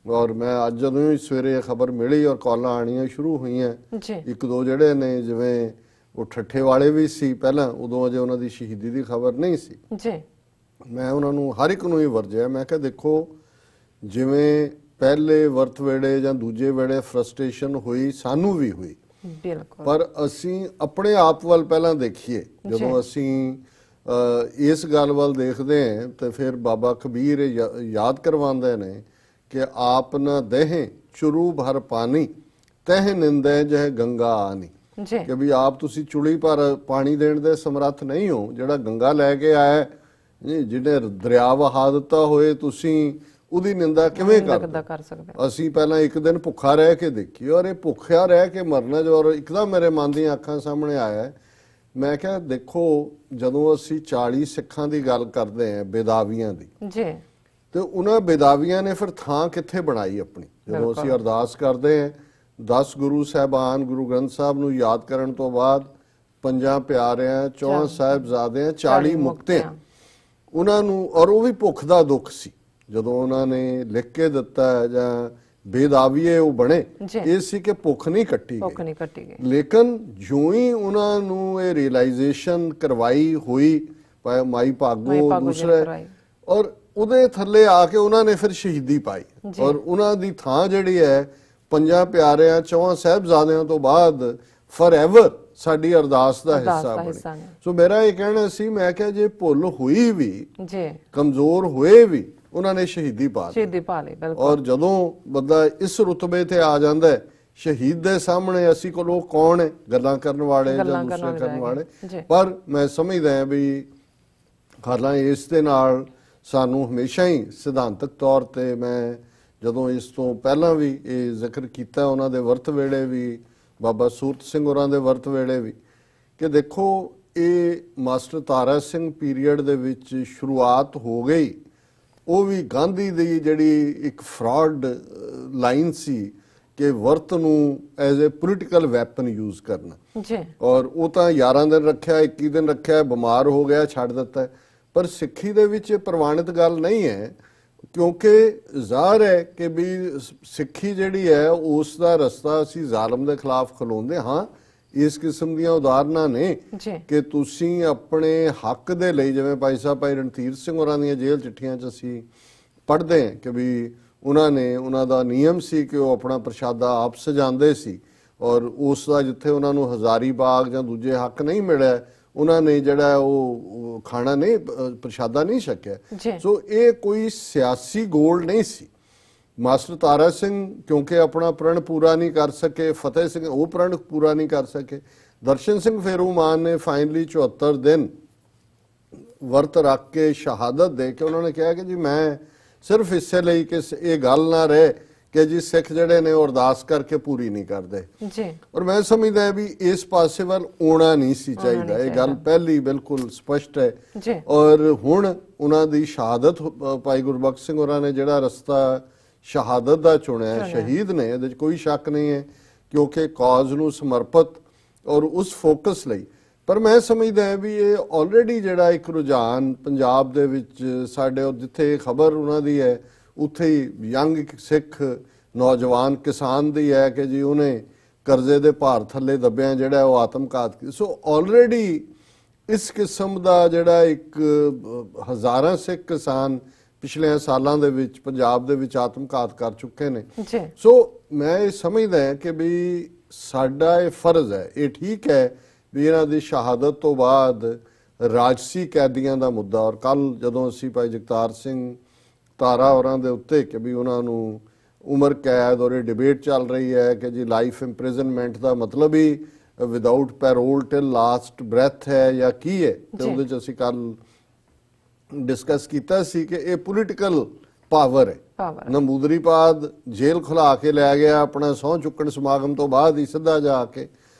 ਔਰ ਮੈਂ ਅੱਜ ਜਦੋਂ ਹੀ ਸਵੇਰੇ ਖਬਰ ਮਿਲੀ ਔਰ ਕਾਲਾਂ ਆਉਣੀਆਂ ਸ਼ੁਰੂ ਹੋਈਆਂ ਇੱਕ ਦੋ ਜਿਹੜੇ ਨੇ ਜਿਵੇਂ ਉਹ ਠੱਠੇ ਵਾਲੇ ਵੀ ਸੀ ਪਹਿਲਾਂ, ਉਦੋਂ ਅਜੇ ਉਹਨਾਂ ਦੀ ਸ਼ਹੀਦੀ ਦੀ ਖਬਰ ਨਹੀਂ ਸੀ ਜੀ। ਮੈਂ ਉਹਨਾਂ ਨੂੰ ਹਰ ਇੱਕ ਨੂੰ ਹੀ ਵਰਜਿਆ, ਮੈਂ ਕਿਹਾ ਦੇਖੋ ਜਿਵੇਂ ਪਹਿਲੇ ਵਰਤ ਵੇੜੇ ਜਾਂ ਦੂਜੇ ਵੇੜੇ ਫਰਸਟ੍ਰੇਸ਼ਨ ਹੋਈ ਸਾਨੂੰ ਵੀ ਹੋਈ ਪਰ ਅਸੀਂ ਆਪਣੇ ਆਪ ਵੱਲ ਪਹਿਲਾਂ ਦੇਖੀਏ। ਜਦੋਂ ਅਸੀਂ ਇਸ ਗੱਲ ਵੱਲ ਦੇਖਦੇ ਹਾਂ ਤੇ ਫਿਰ ਬਾਬਾ ਕਬੀਰ ਯਾਦ ਕਰਵਾਉਂਦੇ ਨੇ ਕਿ ਆਪ ਨਾ ਦੇਹ ਚੁਰੂ ਭਰ ਪਾਣੀ ਤਹਿ ਨਿੰਦੇ ਜਹ ਗੰਗਾ ਆਨੀ, ਕਿ ਵੀ ਆਪ ਤੁਸੀਂ ਚੁੜੀ ਪਰ ਪਾਣੀ ਦੇਣ ਦੇ ਸਮਰੱਥ ਨਹੀਂ ਹੋ, ਜਿਹੜਾ ਗੰਗਾ ਲੈ ਕੇ ਆਇਆ ਜਿਹਨੇ ਦਰਿਆ ਵਹਾ ਦਿੱਤਾ ਹੋਏ ਤੁਸੀਂ ਉਹਦੀ ਨਿੰਦਾ ਕਿਵੇਂ ਕਰ ਸਕਦੇ। ਅਸੀਂ ਪਹਿਲਾਂ ਇੱਕ ਦਿਨ ਭੁੱਖਾ ਰਹਿ ਕੇ ਦੇਖੀ ਔਰ ਇਹ ਭੁੱਖਿਆ ਰਹਿ ਕੇ ਮਰਨਾ ਜੋ ਇੱਕਦਮ ਮੇਰੇ ਮਨ ਦੀਆਂ ਅੱਖਾਂ ਸਾਹਮਣੇ ਆਇਆ। ਮੈਂ ਕਿਹਾ ਦੇਖੋ ਜਦੋਂ ਅਸੀਂ 40 ਸਿੱਖਾਂ ਦੀ ਗੱਲ ਕਰਦੇ ਹਾਂ ਬੇਦਾਵੀਆਂ ਦੀ ਤੇ ਉਹਨਾਂ ਬੇਦਾਵੀਆਂ ਨੇ ਫਿਰ ਥਾਂ ਕਿੱਥੇ ਬਣਾਈ ਆਪਣੀ। ਜਦੋਂ ਅਸੀਂ ਅਰਦਾਸ ਕਰਦੇ ਹਾਂ 10 ਗੁਰੂ ਸਾਹਿਬਾਨ ਗੁਰੂ ਗ੍ਰੰਥ ਸਾਹਿਬ ਨੂੰ ਯਾਦ ਕਰਨ ਤੋਂ ਬਾਅਦ 5 ਪਿਆਰਿਆਂ 4 ਸਾਹਿਬਜ਼ਾਦਿਆਂ 40 ਮੁਕਤਿਆਂ ਉਹਨਾਂ ਨੂੰ, ਔਰ ਉਹ ਵੀ ਭੁੱਖ ਦਾ ਦੁੱਖ ਸੀ ਜਦੋਂ ਉਹਨਾਂ ਨੇ ਲਿਖ ਕੇ ਦਿੱਤਾ ਜਾਂ ਬੇਦਾਵੀਏ ਉਹ ਬਣੇ, ਇਹ ਸੀ ਕਿ ਭੁੱਖ ਨਹੀਂ ਕੱਟੀ ਗਈ। ਲੇਕਿਨ ਜਿਉਂ ਹੀ ਉਹਨਾਂ ਨੂੰ ਇਹ ਰਿਅਲਾਈਜੇਸ਼ਨ ਕਰਵਾਈ ਹੋਈ ਮਾਈ ਭਾਗੋ ਦੂਸਰੇ ਔਰ ਉਹਦੇ ਥੱਲੇ ਆ ਕੇ ਉਹਨਾਂ ਨੇ ਫਿਰ ਸ਼ਹੀਦੀ ਪਾਈ ਔਰ ਉਹਨਾਂ ਦੀ ਥਾਂ ਜਿਹੜੀ ਹੈ 5 ਪਿਆਰਿਆਂ 4 ਸਾਹਿਬਜ਼ਾਦਿਆਂ ਤੋਂ ਬਾਅਦ ਫੋਰਐਵਰ ਸਾਡੀ ਅਰਦਾਸ ਦਾ ਹਿੱਸਾ ਬਣੀ। ਸੋ ਮੇਰਾ ਇਹ ਕਹਿਣਾ ਸੀ, ਮੈਂ ਕਿਹਾ ਜੇ ਭੁੱਲ ਹੋਈ ਵੀ ਕਮਜ਼ੋਰ ਹੋਏ ਵੀ ਉਹਨਾਂ ਨੇ ਸ਼ਹੀਦੀ ਪਾ ਲਈ ਔਰ ਜਦੋਂ ਬੰਦਾ ਇਸ ਰੁਤਬੇ ਤੇ ਆ ਜਾਂਦਾ ਹੈ ਸ਼ਹੀਦ ਦੇ ਸਾਹਮਣੇ ਅਸੀਂ ਕੋਲ ਉਹ ਕੌਣ ਹੈ ਗੱਲਾਂ ਕਰਨ ਵਾਲੇ ਜਾਂ ਦੂਸਰੇ ਕਰਨ ਵਾਲੇ। ਪਰ ਮੈਂ ਸਮਝਦਾ ਹਾਂ ਵੀ ਹਾਲਾਂਕਿ ਇਸ ਦੇ ਨਾਲ ਸਾਨੂੰ ਹਮੇਸ਼ਾ ਹੀ ਸਿਧਾਂਤਕ ਤੌਰ ਤੇ ਮੈਂ ਜਦੋਂ ਇਸ ਤੋਂ ਪਹਿਲਾਂ ਵੀ ਇਹ ਜ਼ਿਕਰ ਕੀਤਾ ਉਹਨਾਂ ਦੇ ਵਰਤ ਵੇਲੇ ਵੀ ਬਾਬਾ ਸੂਰਤ ਸਿੰਘ ਹੋਰਾਂ ਦੇ ਵਰਤ ਵੇਲੇ ਵੀ ਕਿ ਦੇਖੋ ਇਹ ਮਾਸਟਰ ਤਾਰਾ ਸਿੰਘ ਪੀਰੀਅਡ ਦੇ ਵਿੱਚ ਸ਼ੁਰੂਆਤ ਹੋ ਗਈ। ਉਹ ਵੀ ਗਾਂਧੀ ਦੀ ਜਿਹੜੀ ਇੱਕ ਫਰਾਡ ਲਾਈਨ ਸੀ ਕਿ ਵਰਤ ਨੂੰ as a political weapon use ਕਰਨਾ ਔਰ ਉਹ ਤਾਂ 11 ਦਿਨ ਰੱਖਿਆ 21 ਦਿਨ ਰੱਖਿਆ ਬਿਮਾਰ ਹੋ ਗਿਆ ਛੱਡ ਦਿੱਤਾ। ਪਰ ਸਿੱਖੀ ਦੇ ਵਿੱਚ ਪ੍ਰਵਾਨਿਤ ਗੱਲ ਨਹੀਂ ਹੈ ਕਿਉਂਕਿ ਜ਼ਾਹਰ ਹੈ ਕਿ ਵੀ ਸਿੱਖੀ ਜਿਹੜੀ ਹੈ ਉਸ ਦਾ ਰਸਤਾ ਅਸੀਂ ਜ਼ਾਲਮ ਦੇ ਖਿਲਾਫ ਖਲੋਂਦੇ ਹਾਂ। ਇਸ ਕਿਸਮ ਦੀਆਂ ਉਦਾਹਰਨਾਂ ਨੇ ਕਿ ਤੁਸੀਂ ਆਪਣੇ ਹੱਕ ਦੇ ਲਈ, ਜਿਵੇਂ ਭਾਈ ਸਾਹਿਬ ਭਾਈ ਰਣਧੀਰ ਸਿੰਘ ਹੋਰਾਂ ਦੀਆਂ ਜੇਲ੍ਹ ਚਿੱਠੀਆਂ 'ਚ ਅਸੀਂ ਪੜ੍ਹਦੇ ਹਾਂ ਕਿ ਵੀ ਉਹਨਾਂ ਦਾ ਨਿਯਮ ਸੀ ਕਿ ਉਹ ਆਪਣਾ ਪ੍ਰਸ਼ਾਦਾ ਆਪ ਸਜਾਉਂਦੇ ਸੀ, ਔਰ ਉਸ ਦਾ ਜਿੱਥੇ ਉਹਨਾਂ ਨੂੰ ਹਜ਼ਾਰੀ ਬਾਗ ਜਾਂ ਦੂਜੇ ਹੱਕ ਨਹੀਂ ਮਿਲਿਆ, ਉਹਨਾਂ ਨੇ ਜਿਹੜਾ ਉਹ ਖਾਣਾ ਨਹੀਂ, ਪ੍ਰਸ਼ਾਦਾ ਨਹੀਂ ਛਕਿਆ। ਸੋ ਇਹ ਕੋਈ ਸਿਆਸੀ ਗੋਲ ਨਹੀਂ ਸੀ। ਮਾਸਟਰ ਤਾਰਾ ਸਿੰਘ ਕਿਉਂਕਿ ਆਪਣਾ ਪ੍ਰਣ ਪੂਰਾ ਨਹੀਂ ਕਰ ਸਕੇ, ਫਤਿਹ ਸਿੰਘ ਉਹ ਪ੍ਰਣ ਪੂਰਾ ਨਹੀਂ ਕਰ ਸਕੇ, ਦਰਸ਼ਨ ਸਿੰਘ ਫੇਰੂਮਾਨ ਨੇ ਫਾਈਨਲੀ 74 ਦਿਨ ਵਰਤ ਰੱਖ ਕੇ ਸ਼ਹਾਦਤ ਦੇ ਕੇ ਉਹਨਾਂ ਨੇ ਕਿਹਾ ਕਿ ਜੀ ਮੈਂ ਸਿਰਫ ਇਸੇ ਲਈ ਕਿ ਇਹ ਗੱਲ ਨਾ ਰਹੇ ਕਿ ਜੀ ਸਿੱਖ ਜਿਹੜੇ ਨੇ ਉਹ ਅਰਦਾਸ ਕਰਕੇ ਪੂਰੀ ਨਹੀਂ ਕਰਦੇ ਜੀ। ਔਰ ਮੈਂ ਸਮਝਦਾ ਵੀ ਇਸ ਪਾਸੇ ਵੱਲ ਆਉਣਾ ਨਹੀਂ ਸੀ ਚਾਹੀਦਾ, ਇਹ ਗੱਲ ਪਹਿਲੀ ਬਿਲਕੁਲ ਸਪਸ਼ਟ ਹੈ ਜੀ। ਔਰ ਹੁਣ ਉਹਨਾਂ ਦੀ ਸ਼ਹਾਦਤ, ਭਾਈ ਗੁਰਬਖਸ਼ ਸਿੰਘ ਹੋਰਾਂ ਨੇ ਜਿਹੜਾ ਰਸਤਾ ਸ਼ਹਾਦਤ ਦਾ ਚੁਣਿਆ, ਸ਼ਹੀਦ ਨੇ, ਇਹਦੇ 'ਚ ਕੋਈ ਸ਼ੱਕ ਨਹੀਂ ਹੈ, ਕਿਉਂਕਿ ਕਾਜ਼ ਨੂੰ ਸਮਰਪਿਤ ਔਰ ਉਸ ਫੋਕਸ ਲਈ। ਪਰ ਮੈਂ ਸਮਝਦਾ ਵੀ ਇਹ ਆਲਰੇਡੀ ਜਿਹੜਾ ਇੱਕ ਰੁਝਾਨ ਪੰਜਾਬ ਦੇ ਵਿੱਚ ਸਾਡੇ, ਜਿੱਥੇ ਖਬਰ ਉਹਨਾਂ ਦੀ ਹੈ ਉੱਥੇ ਹੀ ਯੰਗ ਸਿੱਖ ਨੌਜਵਾਨ ਕਿਸਾਨ ਦੀ ਹੈ ਕਿ ਜੀ ਉਹਨੇ ਕਰਜ਼ੇ ਦੇ ਭਾਰ ਥੱਲੇ ਦੱਬਿਆ ਜਿਹੜਾ ਉਹ ਆਤਮਘਾਤ ਕੀਤਾ। ਸੋ ਆਲਰੇਡੀ ਇਸ ਕਿਸਮ ਦਾ ਜਿਹੜਾ ਇੱਕ ਹਜ਼ਾਰਾਂ ਸਿੱਖ ਕਿਸਾਨ ਪਿਛਲੇ ਸਾਲਾਂ ਦੇ ਵਿੱਚ ਪੰਜਾਬ ਦੇ ਵਿੱਚ ਆਤਮਘਾਤ ਕਰ ਚੁੱਕੇ ਨੇ। ਸੋ ਮੈਂ ਇਹ ਸਮਝਦਾ ਹਾਂ ਕਿ ਵੀ ਸਾਡਾ ਇਹ ਫਰਜ਼ ਹੈ, ਇਹ ਠੀਕ ਹੈ ਵੀ ਇਹਨਾਂ ਦੀ ਸ਼ਹਾਦਤ ਤੋਂ ਬਾਅਦ ਰਾਜਸੀ ਕੈਦੀਆਂ ਦਾ ਮੁੱਦਾ, ਔਰ ਕੱਲ ਜਦੋਂ ਅਸੀਂ ਭਾਈ ਜਗਤਾਰ ਸਿੰਘ ਤਾਰਾ ਹੋਰਾਂ ਦੇ ਉੱਤੇ ਕਿ ਵੀ ਉਹਨਾਂ ਨੂੰ ਉਮਰ ਕੈਦ, ਔਰ ਇਹ ਡਿਬੇਟ ਚੱਲ ਰਹੀ ਹੈ ਕਿ ਜੀ ਲਾਈਫ ਇੰਪ੍ਰਿਜ਼ਨਮੈਂਟ ਦਾ ਮਤਲਬ ਹੀ without parole till last breath ਹੈ ਜਾਂ ਕੀ ਹੈ, ਤੇ ਉਹਦੇ 'ਚ ਅਸੀਂ ਕੱਲ ਡਿਸਕਸ ਕੀਤਾ ਸੀ ਕਿ ਇਹ ਪੋਲੀਟੀਕਲ ਪਾਵਰ ਹੈ। ਨਮੂਦਰੀਪਾਦ ਜੇਲ੍ਹ ਖੁਲਾ ਕੇ ਲੈ ਗਿਆ ਆਪਣਾ ਸਹੁੰ ਚੁੱਕਣ ਸਮਾਗਮ ਤੋਂ ਬਾਅਦ ਹੀ ਸਿੱਧਾ ਜਾ ਕੇ।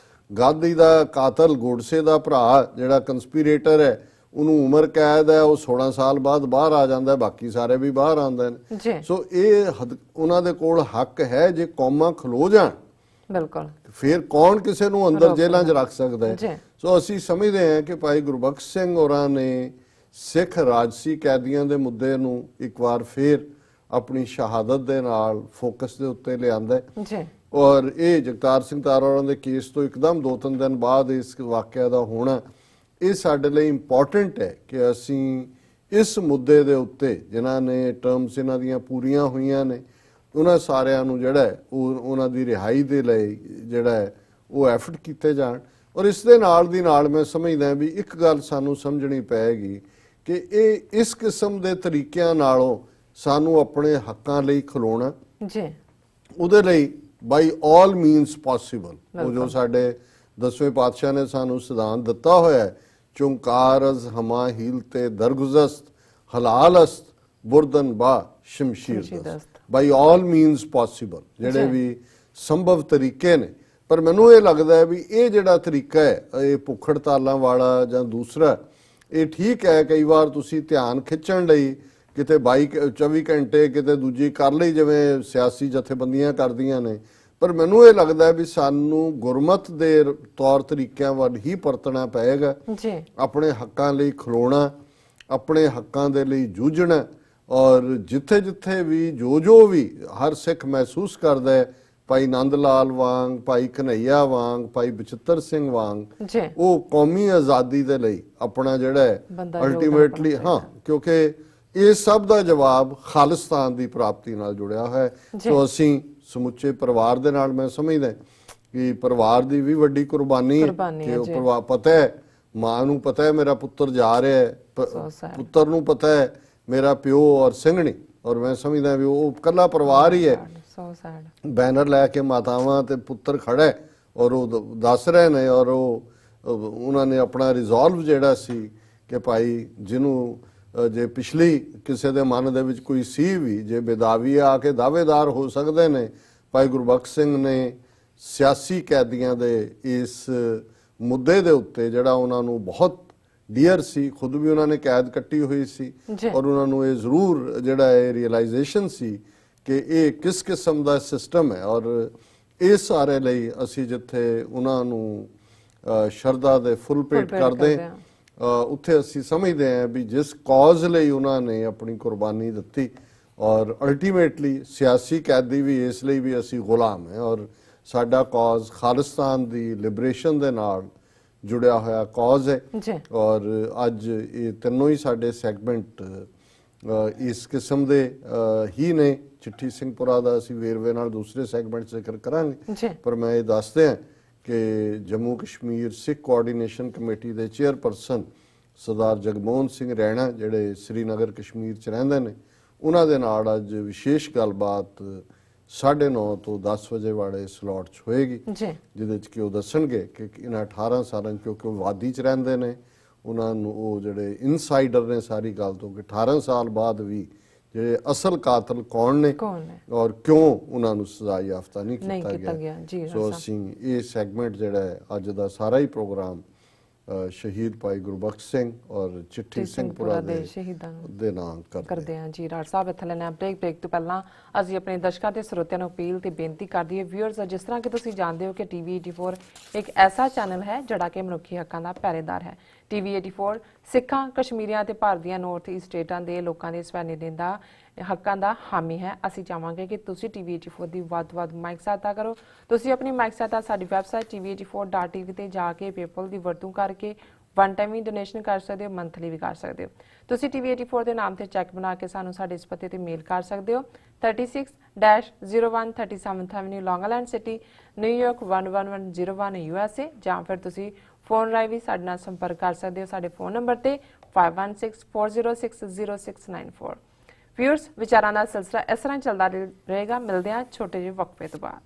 ਗਾਂਧੀ ਦਾ ਕਾਤਲ ਗੋਡਸੇ ਦਾ ਭਰਾ ਜਿਹੜਾ ਕੰਸਪੀਰੇਟਰ ਹੈ ਉਹਨੂੰ ਉਮਰ ਕੈਦ ਹੈ, ਉਹ 16 ਸਾਲ ਬਾਅਦ ਬਾਹਰ ਆ ਜਾਂਦਾ, ਬਾਕੀ ਸਾਰੇ ਵੀ ਬਾਹਰ ਆਉਂਦੇ ਨੇ। ਸੋ ਇਹ ਉਹਨਾਂ ਦੇ ਕੋਲ ਹੱਕ ਹੈ, ਜੇ ਕੌਮਾਂ ਖਲੋ ਜਾਣ ਬਿਲਕੁਲ ਫਿਰ ਕੌਣ ਕਿਸੇ ਨੂੰ ਅੰਦਰ ਜੇਲ੍ਹਾਂ 'ਚ ਰੱਖ ਸਕਦਾ ਹੈ। ਸੋ ਅਸੀਂ ਸਮਝਦੇ ਹਾਂ ਕਿ ਭਾਈ ਗੁਰਬਖਸ਼ ਸਿੰਘ ਹੋਰਾਂ ਨੇ ਸਿੱਖ ਰਾਜਸੀ ਕੈਦੀਆਂ ਦੇ ਮੁੱਦੇ ਨੂੰ ਇੱਕ ਵਾਰ ਫੇਰ ਆਪਣੀ ਸ਼ਹਾਦਤ ਦੇ ਨਾਲ ਫੋਕਸ ਦੇ ਉੱਤੇ ਲਿਆਂਦਾ ਜੀ। ਔਰ ਇਹ ਜਗਤਾਰ ਸਿੰਘ ਤਾਰਾ ਹੋਰਾਂ ਦੇ ਕੇਸ ਤੋਂ ਇੱਕਦਮ 2-3 ਦਿਨ ਬਾਅਦ ਇਸ ਵਾਕਿਆ ਦਾ ਹੋਣਾ, ਇਹ ਸਾਡੇ ਲਈ ਇੰਪੋਰਟੈਂਟ ਹੈ ਕਿ ਅਸੀਂ ਇਸ ਮੁੱਦੇ ਦੇ ਉੱਤੇ ਜਿਨ੍ਹਾਂ ਨੇ ਟਰਮਸ ਇਹਨਾਂ ਦੀਆਂ ਪੂਰੀਆਂ ਹੋਈਆਂ ਨੇ ਉਹਨਾਂ ਸਾਰਿਆਂ ਨੂੰ ਜਿਹੜਾ ਹੈ ਉਹ ਉਹਨਾਂ ਦੀ ਰਿਹਾਈ ਦੇ ਲਈ ਜਿਹੜਾ ਹੈ ਉਹ ਐਫਰਟ ਕੀਤੇ ਜਾਣ। ਔਰ ਇਸ ਦੇ ਨਾਲ ਦੀ ਨਾਲ ਮੈਂ ਸਮਝਦਾ ਵੀ ਇੱਕ ਗੱਲ ਸਾਨੂੰ ਸਮਝਣੀ ਪਏਗੀ ਕਿ ਇਹ ਇਸ ਕਿਸਮ ਦੇ ਤਰੀਕਿਆਂ ਨਾਲੋਂ ਸਾਨੂੰ ਆਪਣੇ ਹੱਕਾਂ ਲਈ ਖਲੋਣਾ ਜੀ, ਉਹਦੇ ਲਈ ਬਾਈ ਆਲ ਮੀਨਸ ਪੋਸੀਬਲ, ਉਹ ਜੋ ਸਾਡੇ 10ਵੇਂ ਪਾਤਸ਼ਾਹ ਨੇ ਸਾਨੂੰ ਸਿਧਾਂਤ ਦਿੱਤਾ ਹੋਇਆ ਹੈ, ਚੁੰਕਾਰਜ਼ ਹਮਾ ਹੀਲ ਤੇ ਦਰਗੁਜ਼ਸਤ ਹਲਾਲਸਤ ਬੁਰਦਨ ਬਾ ਸ਼ਮਸ਼ੀਰ ਦਸਤ, ਬਾਈ ਆਲ ਮੀਨਸ ਪੋਸੀਬਲ, ਜਿਹੜੇ ਵੀ ਸੰਭਵ ਤਰੀਕੇ ਨੇ। ਪਰ ਮੈਨੂੰ ਇਹ ਲੱਗਦਾ ਹੈ ਵੀ ਇਹ ਜਿਹੜਾ ਤਰੀਕਾ ਹੈ ਇਹ ਭੁੱਖ ਹੜਤਾਲਾਂ ਵਾਲਾ ਜਾਂ ਦੂਸਰਾ, ਇਹ ਠੀਕ ਹੈ, ਕਈ ਵਾਰ ਤੁਸੀਂ ਧਿਆਨ ਖਿੱਚਣ ਲਈ ਕਿਤੇ 24 ਘੰਟੇ ਕਿਤੇ ਦੂਜੀ ਕਰ ਲਈ ਜਿਵੇਂ ਸਿਆਸੀ ਜਥੇਬੰਦੀਆਂ ਕਰਦੀਆਂ ਨੇ, ਪਰ ਮੈਨੂੰ ਇਹ ਲੱਗਦਾ ਵੀ ਸਾਨੂੰ ਗੁਰਮਤ ਦੇ ਤੌਰ ਤਰੀਕਿਆਂ ਵੱਲ ਹੀ ਪਰਤਣਾ ਪਏਗਾ ਜੀ। ਆਪਣੇ ਹੱਕਾਂ ਲਈ ਖਲੋਣਾ, ਆਪਣੇ ਹੱਕਾਂ ਦੇ ਲਈ ਜੂਝਣਾ, ਔਰ ਜਿੱਥੇ ਜਿੱਥੇ ਵੀ ਜੋ ਵੀ ਹਰ ਸਿੱਖ ਮਹਿਸੂਸ ਕਰਦਾ ਹੈ, ਭਾਈ ਨੰਦ ਲਾਲ ਵਾਂਗ, ਭਾਈ ਕਨਈਆ ਵਾਂਗ, ਭਾਈ ਬਚਿੱਤਰ ਸਿੰਘ ਵਾਂਗ, ਉਹ ਕੌਮੀ ਆਜ਼ਾਦੀ ਦੇ ਲਈ ਆਪਣਾ ਜਿਹੜਾ ਹੈ ਅਲਟੀਮੇਟਲੀ, ਹਾਂ, ਕਿਉਂਕਿ ਇਹ ਸਭ ਦਾ ਜਵਾਬ ਖਾਲਿਸਤਾਨ ਦੀ ਪ੍ਰਾਪਤੀ ਨਾਲ ਜੁੜਿਆ ਹੈ। ਸੋ ਅਸੀਂ ਸਮੁੱਚੇ ਪਰਿਵਾਰ ਦੇ ਨਾਲ, ਮੈਂ ਸਮਝਦਾ ਕਿ ਪਰਿਵਾਰ ਦੀ ਵੀ ਵੱਡੀ ਕੁਰਬਾਨੀ ਕਿ ਉਹ ਪਤਾ ਹੈ, ਮਾਂ ਨੂੰ ਪਤਾ ਹੈ ਮੇਰਾ ਪੁੱਤਰ ਜਾ ਰਿਹਾ ਹੈ, ਪੁੱਤਰ ਨੂੰ ਪਤਾ ਹੈ ਮੇਰਾ ਪਿਓ ਔਰ ਸਿੰਘਣੀ, ਔਰ ਮੈਂ ਸਮਝਦਾ ਵੀ ਉਹ ਇਕੱਲਾ ਪਰਿਵਾਰ ਹੀ ਹੈ। ਬੈਨਰ ਲੈ ਕੇ ਮਾਤਾਵਾਂ ਤੇ ਪੁੱਤਰ ਖੜਾ ਹੈ ਔਰ ਉਹ ਦੱਸ ਰਹੇ ਨੇ, ਔਰ ਉਹਨਾਂ ਨੇ ਆਪਣਾ ਰਿਜ਼ੋਲਵ ਜਿਹੜਾ ਸੀ ਕਿ ਭਾਈ ਜਿਹਨੂੰ ਜੇ ਪਿਛਲੀ ਕਿਸੇ ਦੇ ਮਨ ਦੇ ਵਿੱਚ ਕੋਈ ਸੀ ਵੀ, ਜੇ ਬੇਦਾਵੀ ਆ ਕੇ ਦਾਅਵੇਦਾਰ ਹੋ ਸਕਦੇ ਨੇ, ਭਾਈ ਗੁਰਬਖਸ਼ ਸਿੰਘ ਨੇ ਸਿਆਸੀ ਕੈਦੀਆਂ ਦੇ ਇਸ ਮੁੱਦੇ ਦੇ ਉੱਤੇ ਜਿਹੜਾ ਉਹਨਾਂ ਨੂੰ ਬਹੁਤ ਡੀਅਰ ਸੀ, ਖੁਦ ਵੀ ਉਹਨਾਂ ਨੇ ਕੈਦ ਕੱਟੀ ਹੋਈ ਸੀ, ਔਰ ਉਹਨਾਂ ਨੂੰ ਇਹ ਜ਼ਰੂਰ ਜਿਹੜਾ ਇਹ ਰੀਅਲਾਈਜੇਸ਼ਨ ਸੀ ਕਿ ਇਹ ਕਿਸ ਕਿਸਮ ਦਾ ਸਿਸਟਮ ਹੈ। ਔਰ ਇਸ ਸਾਰੇ ਲਈ ਅਸੀਂ ਜਿੱਥੇ ਉਹਨਾਂ ਨੂੰ ਸ਼ਰਧਾ ਦੇ ਫੁੱਲ ਭੇਟ ਕਰਦੇ ਉੱਥੇ ਅਸੀਂ ਸਮਝਦੇ ਹਾਂ ਵੀ ਜਿਸ ਕਾਜ਼ ਲਈ ਉਹਨਾਂ ਨੇ ਆਪਣੀ ਕੁਰਬਾਨੀ ਦਿੱਤੀ, ਔਰ ਅਲਟੀਮੇਟਲੀ ਸਿਆਸੀ ਕੈਦੀ ਵੀ ਇਸ ਲਈ ਵੀ ਅਸੀਂ ਗੁਲਾਮ ਹੈ ਔਰ ਸਾਡਾ ਕਾਜ਼ ਖਾਲਿਸਤਾਨ ਦੀ ਲਿਬਰੇਸ਼ਨ ਦੇ ਨਾਲ ਜੁੜਿਆ ਹੋਇਆ ਕਾਜ਼ ਹੈ ਜੀ ਔਰ ਅੱਜ ਇਹ ਤਿੰਨੋਂ ਹੀ ਸਾਡੇ ਸੈਗਮੈਂਟ ਇਸ ਕਿਸਮ ਦੇ ਹੀ ਨੇ। ਚਿੱਠੀ ਸਿੰਘਪੁਰਾ ਦਾ ਅਸੀਂ ਵੇਰਵੇ ਨਾਲ ਦੂਸਰੇ ਸੈਗਮੈਂਟ ਜ਼ਿਕਰ ਕਰਾਂਗੇ, ਜੀ ਪਰ ਮੈਂ ਇਹ ਦੱਸਦੇ ਹਾਂ ਕਿ ਜੰਮੂ ਕਸ਼ਮੀਰ ਸਿੱਖ ਕੋਆਰਡੀਨੇਸ਼ਨ ਕਮੇਟੀ ਦੇ ਚੇਅਰਪਰਸਨ ਸਰਦਾਰ ਜਗਮੋਹਨ ਸਿੰਘ ਰੈਣਾ ਜਿਹੜੇ ਸ੍ਰੀਨਗਰ ਕਸ਼ਮੀਰ 'ਚ ਰਹਿੰਦੇ ਨੇ, ਉਹਨਾਂ ਦੇ ਨਾਲ ਅੱਜ ਵਿਸ਼ੇਸ਼ ਗੱਲਬਾਤ 9:30 ਤੋਂ 10 ਵਜੇ ਵਾਲੇ ਸਲੋਟ 'ਚ ਹੋਏਗੀ, ਜੀ ਜਿਹਦੇ 'ਚ ਕਿ ਉਹ ਦੱਸਣਗੇ ਕਿ ਇਹਨਾਂ 18 ਸਾਲਾਂ ਕਿਉਂਕਿ ਉਹ ਵਾਦੀ 'ਚ ਰਹਿੰਦੇ ਨੇ, ਉਹਨਾਂ ਨੂੰ ਉਹ ਜਿਹੜੇ ਇਨਸਾਈਡਰ ਨੇ ਸਾਰੀ ਗੱਲ ਤੋਂ ਕਿ 18 ਸਾਲ ਬਾਅਦ ਵੀ ਜਿਹੜੇ ਅਸਲ ਕਾਤਲ ਕੌਣ ਨੇ ਔਰ ਕਿਉਂ ਉਹਨਾਂ ਨੂੰ ਸਜ਼ਾ ਯਾਫਤਾ ਨਹੀਂ ਕੀਤਾ ਗਿਆ। ਸੋ ਅਸੀਂ ਇਹ ਸੈਗਮੈਂਟ ਜਿਹੜਾ ਹੈ ਅੱਜ ਦਾ ਸਾਰਾ ਹੀ ਪ੍ਰੋਗਰਾਮ ਸ਼ਹੀਦ ਭਾਈ ਗੁਰਬਖਸ਼ ਸਿੰਘ ਔਰ ਚਿੱਠੀ ਸਿੰਘਪੁਰਾ ਦੇ ਸ਼ਹੀਦਾਂ ਦੇ ਨਾਮ ਕਰਦੇ ਹਾਂ। ਜੀ ਰਾਜ ਸਾਹਿਬ ਇੱਥੇ ਲੈਣਾ ਬ੍ਰੇਕ ਤੋਂ ਪਹਿਲਾਂ ਅਸੀਂ ਆਪਣੇ ਦਰਸ਼ਕਾਂ ਤੇ ਸਰੋਤਿਆਂ ਨੂੰ ਅਪੀਲ ਤੇ ਬੇਨਤੀ ਕਰਦੀ ਹੈ ਵਿਊਅਰਸ, ਜਿਸ ਤਰ੍ਹਾਂ ਕਿ ਤੁਸੀਂ ਜਾਣਦੇ ਹੋ ਕਿ ਟੀਵੀ 84 ਇੱਕ ਐਸਾ ਚੈਨਲ ਹੈ ਜਿਹੜਾ ਕਿ ਮਨੁੱਖੀ ਹੱਕਾਂ ਦਾ ਪਹਿਰੇਦਾਰ ਹੈ। ਟੀਵੀ 84 ਸਿੱਖਾਂ, ਕਸ਼ਮੀਰੀਆਂ ਤੇ ਭਾਰਤ ਦੀਆਂ ਨਾਰਥ ਈਸਟ ਸਟੇਟਾਂ ਦੇ ਲੋਕਾਂ ਦੇ ਸਵੈ-ਨਿਰਣੈ ਦਾ ਹੱਕਾਂ ਦਾ ਹਾਮੀ ਹੈ। ਅਸੀਂ ਚਾਹਾਂਗੇ ਕਿ ਤੁਸੀਂ ਟੀਵੀ 84 ਦੀ ਵੱਧ ਤੋਂ ਵੱਧ ਮਾਈਕ ਸਹਾਇਤਾ ਕਰੋ। ਤੁਸੀਂ ਆਪਣੀ ਮਾਈਕ ਸਹਾਇਤਾ ਸਾਡੀ ਵੈਬਸਾਈਟ tv84.tv ਤੇ ਜਾ ਕੇ ਪੇਪਲ ਦੀ ਵਰਤੋਂ ਕਰਕੇ ਵਨ ਟਾਈਮ ਵੀ ਡੋਨੇਸ਼ਨ ਕਰ ਸਕਦੇ ਹੋ, ਮੰਥਲੀ ਵੀ ਕਰ ਸਕਦੇ ਹੋ। ਤੁਸੀਂ ਟੀਵੀ 84 ਦੇ ਨਾਮ ਤੇ ਚੈੱਕ ਬਣਾ ਕੇ ਸਾਨੂੰ ਸਾਡੇ ਇਸ ਪਤੇ ਤੇ ਮੇਲ ਕਰ ਸਕਦੇ ਹੋ 36-01 37th Avenue, Long Island City, New York 11101 USA, ਜਾਂ ਫਿਰ ਤੁਸੀਂ ਫੋਨ ਰਾਹੀਂ ਵੀ ਸਾਡੇ ਨਾਲ ਸੰਪਰਕ ਕਰ ਸਕਦੇ ਹੋ ਸਾਡੇ ਫੋਨ ਨੰਬਰ ਤੇ 5164060694। ਵਿਊਅਰਸ, ਵਿਚਾਰਾਂ ਦਾ ਸਿਲਸਿਲਾ ਇਸ ਤਰ੍ਹਾਂ ਚੱਲਦਾ ਰਹੇਗਾ। ਮਿਲਦੇ ਹਾਂ ਛੋਟੇ ਜਿਹੇ ਵਕਫੇ ਤੋਂ ਬਾਅਦ।